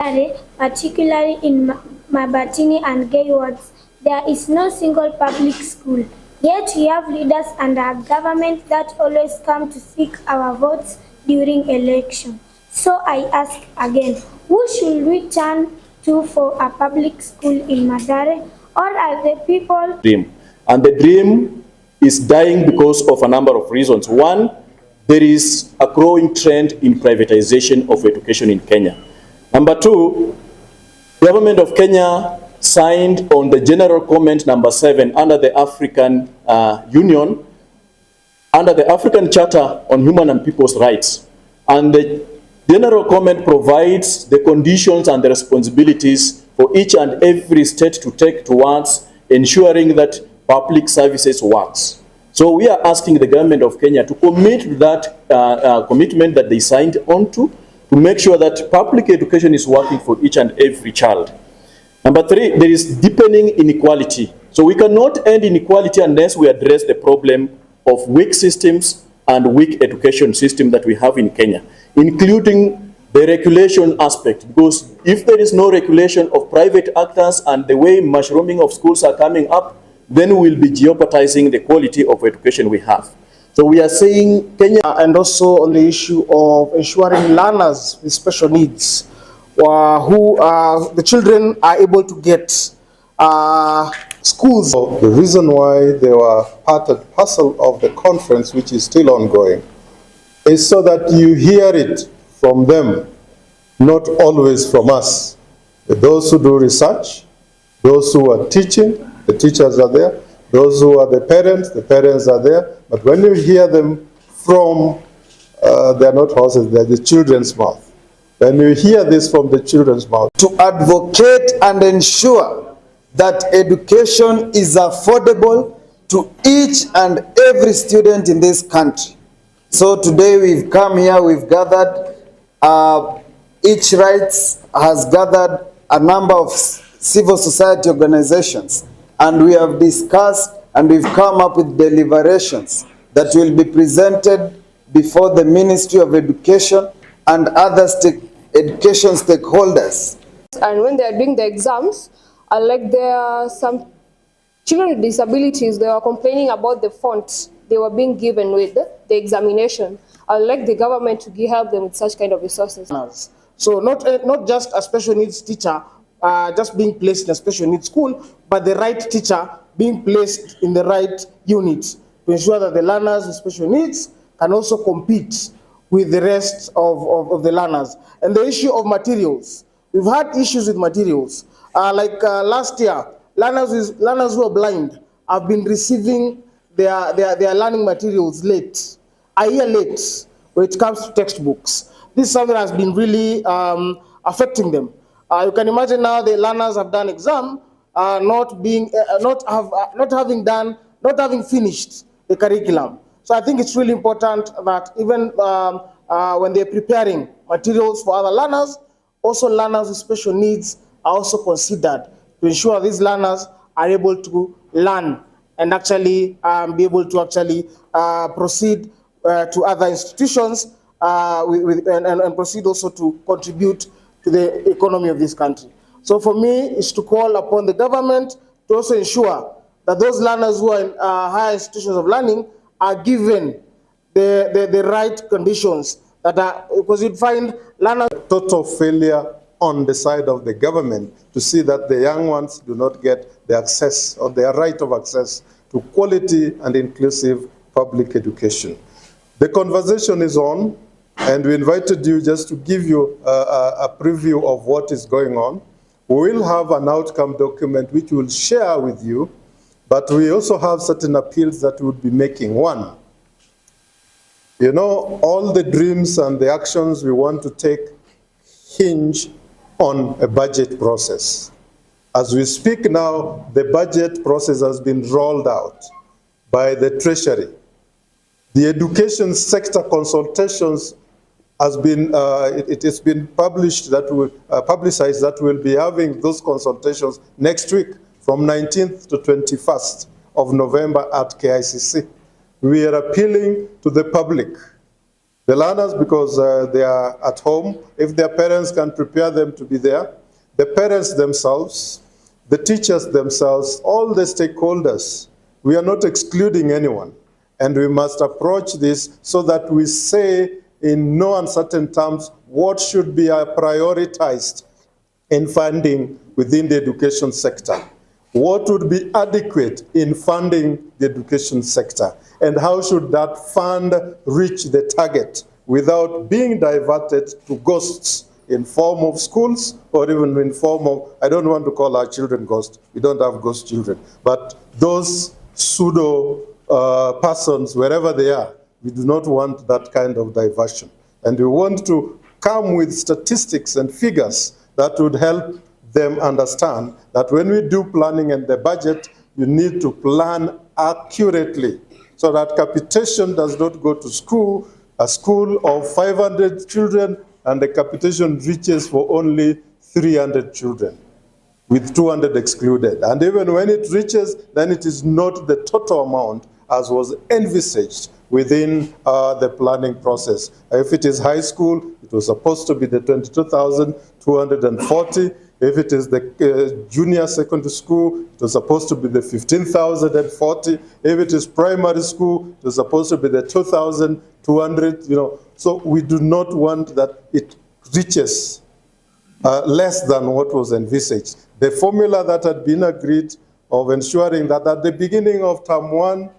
Particularly in Mabatini and Gay wards, there is no single public school. Yet we have leaders and our government that always come to seek our votes during election. So I ask again, who should we turn to for a public school in Mathare, or are the people? Dream. And the dream is dying because of a number of reasons. One, there is a growing trend in privatization of education in Kenya. Number two, the government of Kenya signed on the General Comment number 7 under the African Union, under the African Charter on Human and People's Rights. And the General Comment provides the conditions and the responsibilities for each and every state to take towards ensuring that public services works. So we are asking the government of Kenya to commit to that commitment that they signed onto, to make sure that public education is working for each and every child. Number three, there is deepening inequality. So we cannot end inequality unless we address the problem of weak systems and weak education system that we have in Kenya, including the regulation aspect. Because if there is no regulation of private actors and the way mushrooming of schools are coming up, then we will be jeopardizing the quality of education we have. So we are saying Kenya, and also on the issue of ensuring learners with special needs, the children are able to get schools. The reason why they were part and parcel of the conference, which is still ongoing, is so that you hear it from them, not always from us. Those who do research, those who are teaching, the teachers are there. Those who are the parents are there. But when you hear them from, they are not horses, they are the children's mouth. When you hear this from the children's mouth. To advocate and ensure that education is affordable to each and every student in this country. So today we've come here, we've gathered, each rights has gathered a number of civil society organizations, and we have discussed and we've come up with deliberations that will be presented before the Ministry of Education and other education stakeholders. And when they are doing the exams, like there are some children with disabilities, they are complaining about the font they were being given with the examination. I'd like the government to help them with such kind of resources. So not just a special needs teacher just being placed in a special needs school, but the right teacher being placed in the right unit to ensure that the learners with special needs can also compete with the rest of the learners. And the issue of materials, we've had issues with materials. Last year, learners who are blind have been receiving their learning materials late, a year late when it comes to textbooks. This is something that has been really affecting them. You can imagine now the learners have done exam, not having finished the curriculum. So I think it's really important that even when they're preparing materials for other learners, also learners with special needs are also considered to ensure these learners are able to learn and actually be able to actually proceed to other institutions and proceed also to contribute to the economy of this country. So for me, it's to call upon the government to also ensure that those learners who are in higher institutions of learning are given the right conditions that are, because you'd find learners. Total failure on the side of the government to see that the young ones do not get the access or their right of access to quality and inclusive public education. The conversation is on, and we invited you just to give you a preview of what is going on. We will have an outcome document which we'll share with you, but we also have certain appeals that we'll be making. One, you know, all the dreams and the actions we want to take hinge on a budget process. As we speak now, the budget process has been rolled out by the Treasury. The education sector consultations has been, it has been published that we publicized that we'll be having those consultations next week from 19th to 21st of November at KICC. We are appealing to the public The learners, because they are at home, if their parents can prepare them to be there, the parents themselves, the teachers themselves, all the stakeholders, we are not excluding anyone. And we must approach this so that we say in no uncertain terms what should be prioritized in funding within the education sector. What would be adequate in funding the education sector? And how should that fund reach the target without being diverted to ghosts in form of schools or even in form of, I don't want to call our children ghosts, we don't have ghost children, but those pseudo persons, wherever they are, we do not want that kind of diversion. And we want to come with statistics and figures that would help them understand that when we do planning and the budget, you need to plan accurately so that capitation does not go to school, a school of 500 children, and the capitation reaches for only 300 children, with 200 excluded. And even when it reaches, then it is not the total amount as was envisaged within the planning process. If it is high school, it was supposed to be the 22,240. If it is the junior secondary school, it was supposed to be the 15,040. If it is primary school, it was supposed to be the 2,200, So we do not want that it reaches less than what was envisaged. The formula that had been agreed of ensuring that at the beginning of term 1,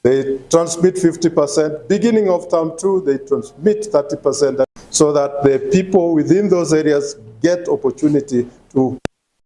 they transmit 50%, beginning of term 2, they transmit 30%, so that the people within those areas get opportunity to